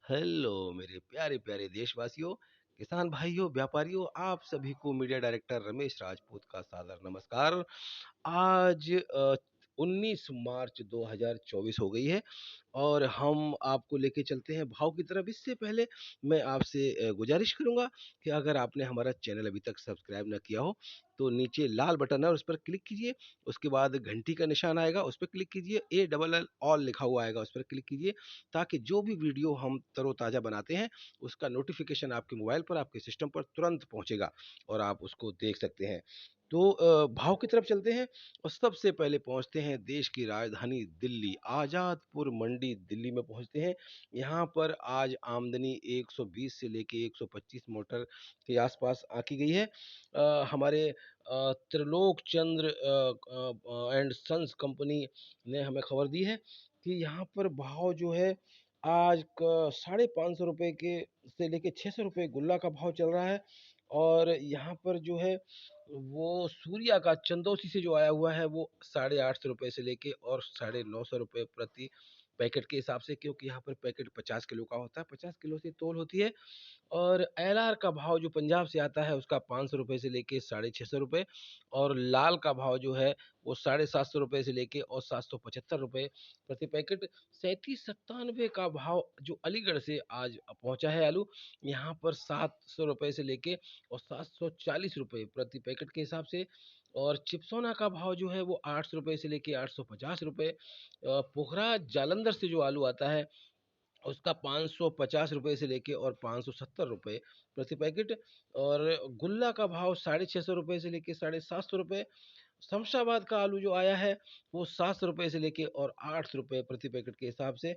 Hello मेरे प्यारे प्यारे देशवासियों, किसान भाइयों, व्यापारियों, आप सभी को मीडिया डायरेक्टर रमेश राजपूत का सादर नमस्कार। आज 19 मार्च 2024 हो गई है और हम आपको लेके चलते हैं भाव की तरफ। इससे पहले मैं आपसे गुजारिश करूंगा कि अगर आपने हमारा चैनल अभी तक सब्सक्राइब ना किया हो तो नीचे लाल बटन है, उस पर क्लिक कीजिए। उसके बाद घंटी का निशान आएगा, उस पर क्लिक कीजिए। ALL ऑल लिखा हुआ आएगा, उस पर क्लिक कीजिए ताकि जो भी वीडियो हम तरोताज़ा बनाते हैं उसका नोटिफिकेशन आपके मोबाइल पर, आपके सिस्टम पर तुरंत पहुंचेगा और आप उसको देख सकते हैं। तो भाव की तरफ चलते हैं और सबसे पहले पहुंचते हैं देश की राजधानी दिल्ली, आज़ादपुर मंडी दिल्ली में पहुंचते हैं। यहाँ पर आज आमदनी 120 से लेके 125 मोटर के आसपास आकी गई है। हमारे त्रिलोक चंद्र एंड सन्स कंपनी ने हमें खबर दी है कि यहाँ पर भाव जो है आज का 550 रुपये के से लेके 600 रुपये गुल्ला का भाव चल रहा है। और यहाँ पर जो है वो सूर्या का चंदौसी से जो आया हुआ है वो 850 रुपये से लेके और 950 रुपये प्रति पैकेट के हिसाब से, क्योंकि यहाँ पर पैकेट 50 किलो का होता है, 50 किलो से तौल होती है। और LR का भाव जो पंजाब से आता है उसका 500 रुपये से लेके 650 रुपये और लाल का भाव जो है वो 750 रुपये से लेके और 775 रुपये प्रति पैकेट। 3797 का भाव जो अलीगढ़ से आज पहुंचा है आलू, यहाँ पर 700 रुपये से लेके और 740 रुपये प्रति पैकेट के हिसाब से। और चिप्सोना का भाव जो है वो 800 रुपये से लेके 850 रुपये। पोखरा जालंधर से जो आलू आता है उसका 550 रुपये से लेके और 570 रुपये प्रति पैकेट। और गुल्ला का भाव 650 रुपये से लेके 750 रुपये। शमशाबाद का आलू जो आया है वो 700 रुपये से लेके और 800 रुपये प्रति पैकेट के हिसाब से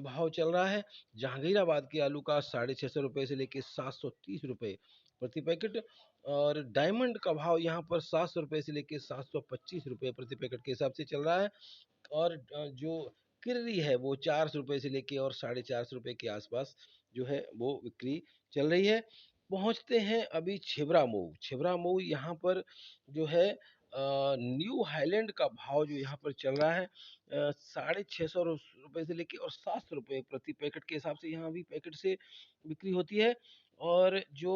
भाव चल रहा है। जहांगीराबाद के आलू का 650 रुपये से लेके 730 रुपये प्रति पैकेट। और डायमंड का भाव यहाँ पर 700 रुपये से लेके 725 रुपये प्रति पैकेट के हिसाब से चल रहा है। और जो किर्री है वो 400 रुपये से लेके और 450 रुपये के आसपास जो है वो बिक्री चल रही है। पहुंचते हैं अभी छिबरा मऊ। छिबरा मऊ यहाँ पर जो है न्यू हाईलैंड का भाव जो यहाँ पर चल रहा है 650 रुपये से लेके और 700 रुपये प्रति पैकेट के हिसाब से यहाँ भी पैकेट से बिक्री होती है। और जो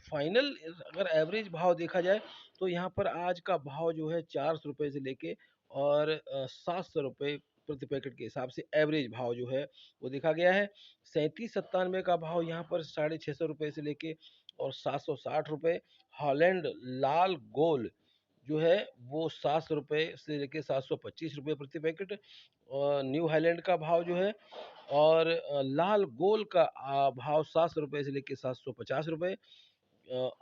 फाइनल अगर एवरेज भाव देखा जाए तो यहाँ पर आज का भाव जो है 400 रुपये से लेके और 700 रुपये प्रति पैकेट के हिसाब से एवरेज भाव जो है वो देखा गया है। 3797 का भाव यहाँ पर 650 रुपये से लेके और 760 रुपये। हॉलैंड लाल गोल जो है वो 700 रुपये से लेके 725 रुपये प्रति पैकेट और न्यू हाईलैंड का भाव जो है। और लाल गोल का भाव 700 रुपये से लेके 750 रुपये।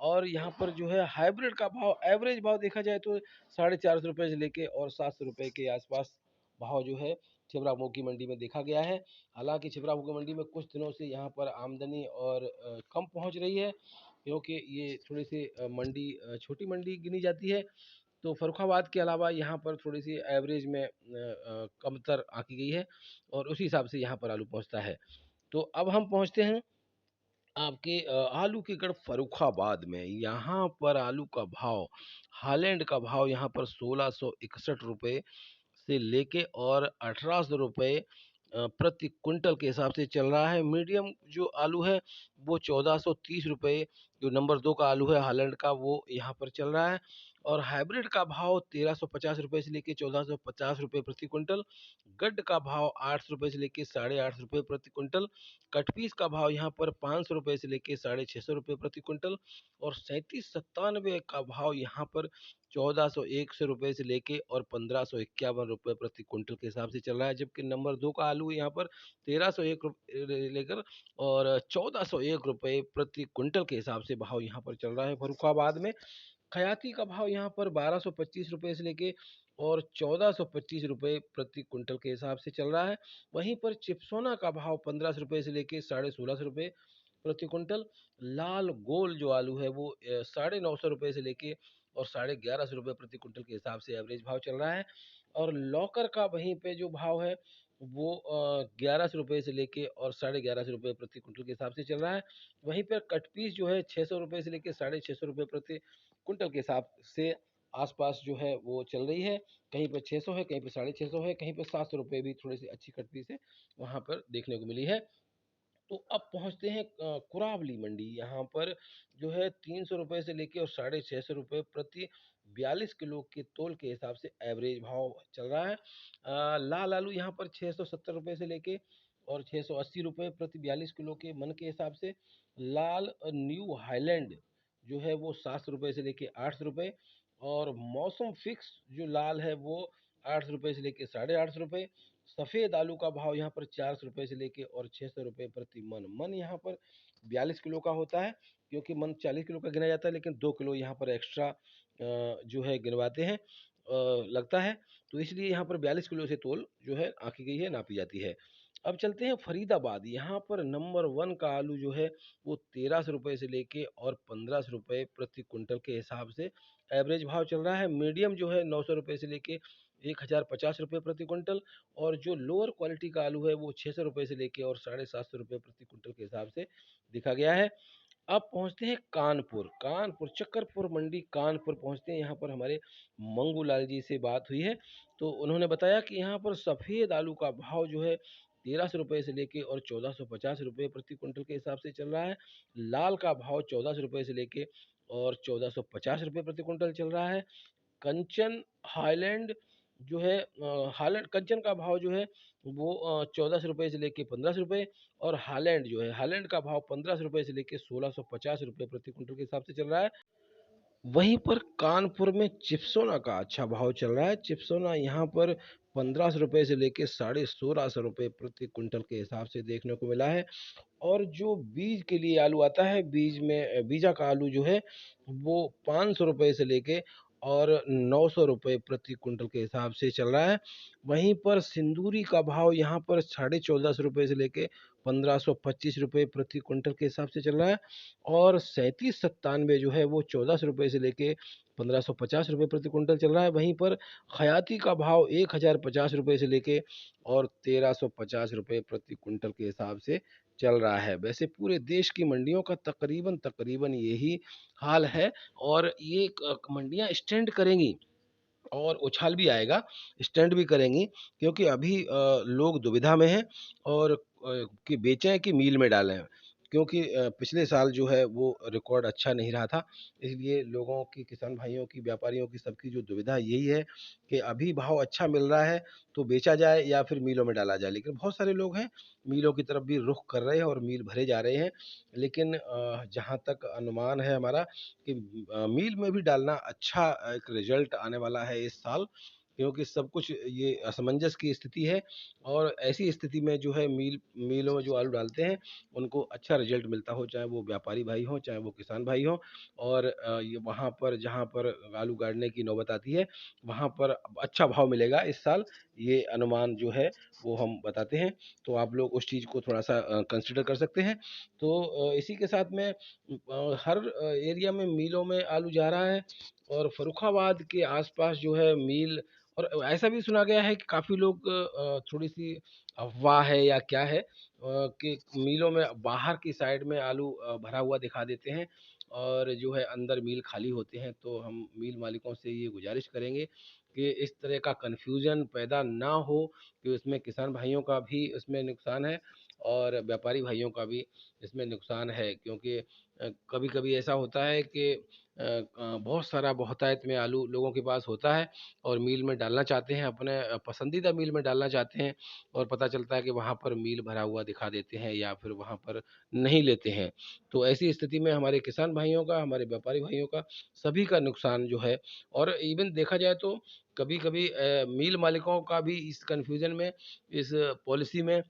और यहाँ पर जो है हाइब्रिड का भाव एवरेज भाव देखा जाए तो 450 रुपये से लेके और 700 रुपये के आसपास भाव जो है छिबरा मऊ की मंडी में देखा गया है। हालांकि छिबरा मऊ की मंडी में कुछ दिनों से यहाँ पर आमदनी और कम पहुँच रही है, क्योंकि ये थोड़ी सी मंडी छोटी मंडी गिनी जाती है। तो फर्रुखाबाद के अलावा यहाँ पर थोड़ी सी एवरेज में कमतर आकी गई है और उसी हिसाब से यहाँ पर आलू पहुँचता है। तो अब हम पहुँचते हैं आपके आलू के गढ़ फर्रुखाबाद में। यहाँ पर आलू का भाव, हालैंड का भाव यहाँ पर 1661 रुपये से लेके और 1800 रुपये प्रति कुंटल के हिसाब से चल रहा है। मीडियम जो आलू है वो 1430 रुपये, जो नंबर 2 का आलू है हालैंड का, वो यहाँ पर चल रहा है। और हाइब्रिड का भाव 1350 रुपये से लेके 1450 रुपये प्रति कुंटल। गड्ड का भाव 800 रुपये से लेके 850 रुपये प्रति कुंटल। कटपीस का भाव यहाँ पर 500 रुपये से लेके 650 रुपये प्रति कुंटल। और 3797 का भाव यहाँ पर 1401 रुपये से लेके और 1551 रुपये प्रति कुंटल के हिसाब से चल रहा है। जबकि नंबर 2 का आलू यहाँ पर 1301 रुपये लेकर और 1401 रुपये प्रति कुंटल के हिसाब से भाव यहाँ पर चल रहा है फर्रुखाबाद में। खयाती का भाव यहाँ पर 1225 रुपये से लेके और 1425 रुपये प्रति कुंटल के हिसाब से चल रहा है। वहीं पर चिप्सोना का भाव 1500 रुपये से लेके 1650 रुपये प्रति कुंटल। लाल गोल जो आलू है वो 950 रुपये से लेके और 1150 रुपये प्रति कुंटल के हिसाब से एवरेज भाव चल रहा है। और लॉकर का वहीं पे जो भाव है वो 1100 रुपये से लेके और 1150 रुपये प्रति कुंटल के हिसाब से चल रहा है। वहीं पर कट पीस जो है 600 रुपये से लेके 650 रुपये प्रति कुंटल के हिसाब से आसपास जो है वो चल रही है। कहीं पर 600 है, कहीं पर 650 है, कहीं पर 700 रुपये भी थोड़ी सी अच्छी कट पीस है वहाँ पर देखने को मिली है। तो अब पहुँचते हैं कुरावली मंडी। यहाँ पर जो है 300 रुपए से लेके और 650 रुपए प्रति 42 किलो के तोल के हिसाब से एवरेज भाव चल रहा है। लाल आलू यहाँ पर 670 रुपए से लेके और 680 रुपए प्रति 42 किलो के मन के हिसाब से। लाल न्यू हाईलैंड जो है वो 700 रुपए से लेके 800 रुपए, और मौसम फिक्स जो लाल है वो 800 रुपए से लेके 850 रुपए। सफ़ेद आलू का भाव यहाँ पर 400 रुपए से लेके और 600 रुपए प्रति मन। मन यहाँ पर 42 किलो का होता है, क्योंकि मन 40 किलो का गिना जाता है, लेकिन 2 किलो यहाँ पर एक्स्ट्रा जो है गिनवाते हैं, लगता है, तो इसलिए यहाँ पर 42 किलो से तोल जो है आंकी गई है, नापी जाती है। अब चलते हैं फरीदाबाद। यहाँ पर नंबर 1 का आलू जो है वो 1300 रुपए से लेके और 1500 रुपए प्रति कुंटल के हिसाब से एवरेज भाव चल रहा है। मीडियम जो है 900 रुपए से लेके 1050 रुपए प्रति कुंटल, और जो लोअर क्वालिटी का आलू है वो 600 रुपए से लेके और 750 रुपए प्रति कुंटल के हिसाब से दिखा गया है। अब पहुंचते हैं कानपुर। कानपुर चक्करपुर मंडी कानपुर पहुंचते हैं। यहाँ पर हमारे मंगू लाल जी से बात हुई है, तो उन्होंने बताया कि यहाँ पर सफ़ेद आलू का भाव जो है 1300 रुपये से लेके और 1450 रुपये प्रति कुंटल के हिसाब से चल रहा है। लाल का भाव 1400 रुपये से लेके और 1450 रुपये प्रति कुंटल चल रहा है। कंचन हाईलैंड जो है हाईलैंड कंचन का भाव जो है वो 1400 रुपये से लेके 1500 रुपये, और हाईलैंड जो है हाईलैंड का भाव 1500 रुपये से लेके 1650 रुपये प्रति कुंटल के हिसाब से चल रहा है। वहीं पर कानपुर में चिप्सोना का अच्छा भाव चल रहा है। चिप्सोना यहाँ पर 1500 रुपये से लेके 1650 रुपये प्रति कुंटल के हिसाब से देखने को मिला है। और जो बीज के लिए आलू आता है, बीज में बीजा का आलू जो है वो 500 रुपये से लेके और 900 रुपये प्रति कुंटल के हिसाब से चल रहा है। वहीं पर सिंदूरी का भाव यहाँ पर 1450 रुपये से लेके 1525 रुपये प्रति कुंटल के हिसाब से चल रहा है, और 3797 जो है वो 1400 रुपये से लेके 1550 रुपये प्रति कुंटल चल रहा है। वहीं पर खयाती का भाव 1050 रुपये से लेके और 1350 रुपये प्रति कुंटल के हिसाब से चल रहा है। वैसे पूरे देश की मंडियों का तकरीबन तकरीबन यही हाल है, और ये मंडियां स्टैंड करेंगी और उछाल भी आएगा, स्टंट भी करेंगी, क्योंकि अभी लोग दुविधा में हैं और कि बेचें कि मील में डालें, क्योंकि पिछले साल जो है वो रिकॉर्ड अच्छा नहीं रहा था। इसलिए लोगों की, किसान भाइयों की, व्यापारियों की, सबकी जो दुविधा यही है कि अभी भाव अच्छा मिल रहा है तो बेचा जाए या फिर मीलों में डाला जाए। लेकिन बहुत सारे लोग हैं मीलों की तरफ भी रुख कर रहे हैं और मील भरे जा रहे हैं। लेकिन जहाँ तक अनुमान है हमारा कि मील में भी डालना अच्छा एक रिजल्ट आने वाला है इस साल, क्योंकि सब कुछ ये असमंजस की स्थिति है, और ऐसी स्थिति में जो है मीलों में जो आलू डालते हैं उनको अच्छा रिजल्ट मिलता हो, चाहे वो व्यापारी भाई हों चाहे वो किसान भाई हों। और ये वहाँ पर जहाँ पर आलू गाड़ने की नौबत आती है वहाँ पर अच्छा भाव मिलेगा इस साल, ये अनुमान जो है वो हम बताते हैं। तो आप लोग उस चीज़ को थोड़ा सा कंसिडर कर सकते हैं। तो इसी के साथ में हर एरिया में मीलों में आलू जा रहा है, और फर्रुखाबाद के आसपास जो है मील, और ऐसा भी सुना गया है कि काफ़ी लोग थोड़ी सी अफवाह है या क्या है कि मीलों में बाहर की साइड में आलू भरा हुआ दिखा देते हैं और जो है अंदर मील खाली होते हैं। तो हम मील मालिकों से ये गुजारिश करेंगे कि इस तरह का कन्फ्यूज़न पैदा ना हो, कि उसमें किसान भाइयों का भी उसमें नुकसान है और व्यापारी भाइयों का भी इसमें नुकसान है। क्योंकि कभी कभी ऐसा होता है कि बहुत सारा बहुतायत में आलू लोगों के पास होता है और मील में डालना चाहते हैं, अपने पसंदीदा मील में डालना चाहते हैं, और पता चलता है कि वहाँ पर मील भरा हुआ दिखा देते हैं या फिर वहाँ पर नहीं लेते हैं। तो ऐसी स्थिति में हमारे किसान भाइयों का, हमारे व्यापारी भाइयों का, सभी का नुकसान जो है। और इवन देखा जाए तो कभी कभी मील मालिकों का भी इस कन्फ्यूज़न में, इस पॉलिसी में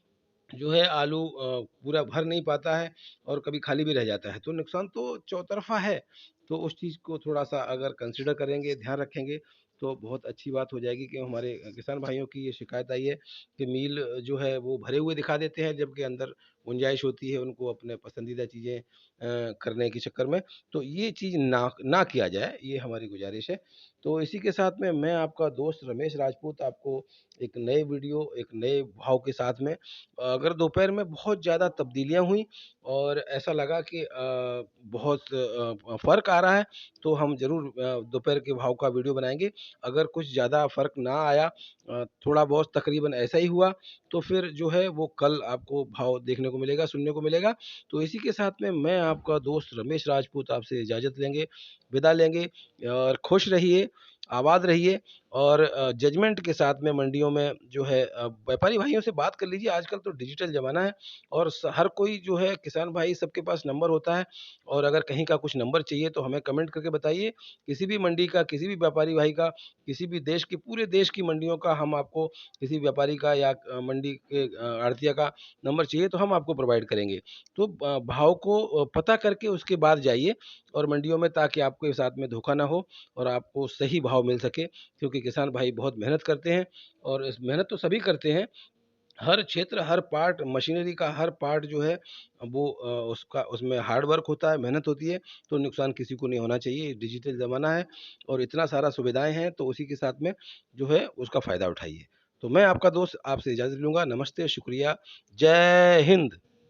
जो है आलू पूरा भर नहीं पाता है और कभी खाली भी रह जाता है, तो नुकसान तो चौतरफा है। तो उस चीज़ को थोड़ा सा अगर कंसिडर करेंगे, ध्यान रखेंगे, तो बहुत अच्छी बात हो जाएगी। कि हमारे किसान भाइयों की ये शिकायत आई है कि मील जो है वो भरे हुए दिखा देते हैं, जबकि अंदर गुंजाइश होती है उनको अपने पसंदीदा चीज़ें करने के चक्कर में। तो ये चीज़ ना ना किया जाए, ये हमारी गुजारिश है। तो इसी के साथ में मैं आपका दोस्त रमेश राजपूत आपको एक नए वीडियो, एक नए भाव के साथ में, अगर दोपहर में बहुत ज़्यादा तब्दीलियाँ हुई और ऐसा लगा कि बहुत फ़र्क आ रहा है, तो हम ज़रूर दोपहर के भाव का वीडियो बनाएँगे। अगर कुछ ज़्यादा फ़र्क ना आया, थोड़ा बहुत तकरीबन ऐसा ही हुआ, तो फिर जो है वो कल आपको भाव देखने को मिलेगा, सुनने को मिलेगा। तो इसी के साथ में मैं आपका दोस्त रमेश राजपूत आपसे इजाज़त लेंगे, विदा लेंगे, और खुश रहिए, आबाद रहिए, और जजमेंट के साथ में मंडियों में जो है व्यापारी भाइयों से बात कर लीजिए। आजकल तो डिजिटल ज़माना है और हर कोई जो है किसान भाई सबके पास नंबर होता है, और अगर कहीं का कुछ नंबर चाहिए तो हमें कमेंट करके बताइए। किसी भी मंडी का, किसी भी व्यापारी भाई का, किसी भी देश की, पूरे देश की मंडियों का हम आपको, किसी व्यापारी का या मंडी के आड़तिया का नंबर चाहिए तो हम आपको प्रोवाइड करेंगे। तो भाव को पता करके उसके बाद जाइए और मंडियों में, ताकि आपके साथ में धोखा ना हो और आपको सही भाव मिल सके। क्योंकि किसान भाई बहुत मेहनत करते हैं, और इस मेहनत तो सभी करते हैं। हर क्षेत्र, हर पार्ट, मशीनरी का हर पार्ट जो है वो उसका, उसमें हार्ड वर्क होता है, मेहनत होती है। तो नुकसान किसी को नहीं होना चाहिए। डिजिटल ज़माना है और इतना सारा सुविधाएँ हैं, तो उसी के साथ में जो है उसका फ़ायदा उठाइए। तो मैं आपका दोस्त आपसे इजाज़त लूँगा। नमस्ते, शुक्रिया, जय हिंद।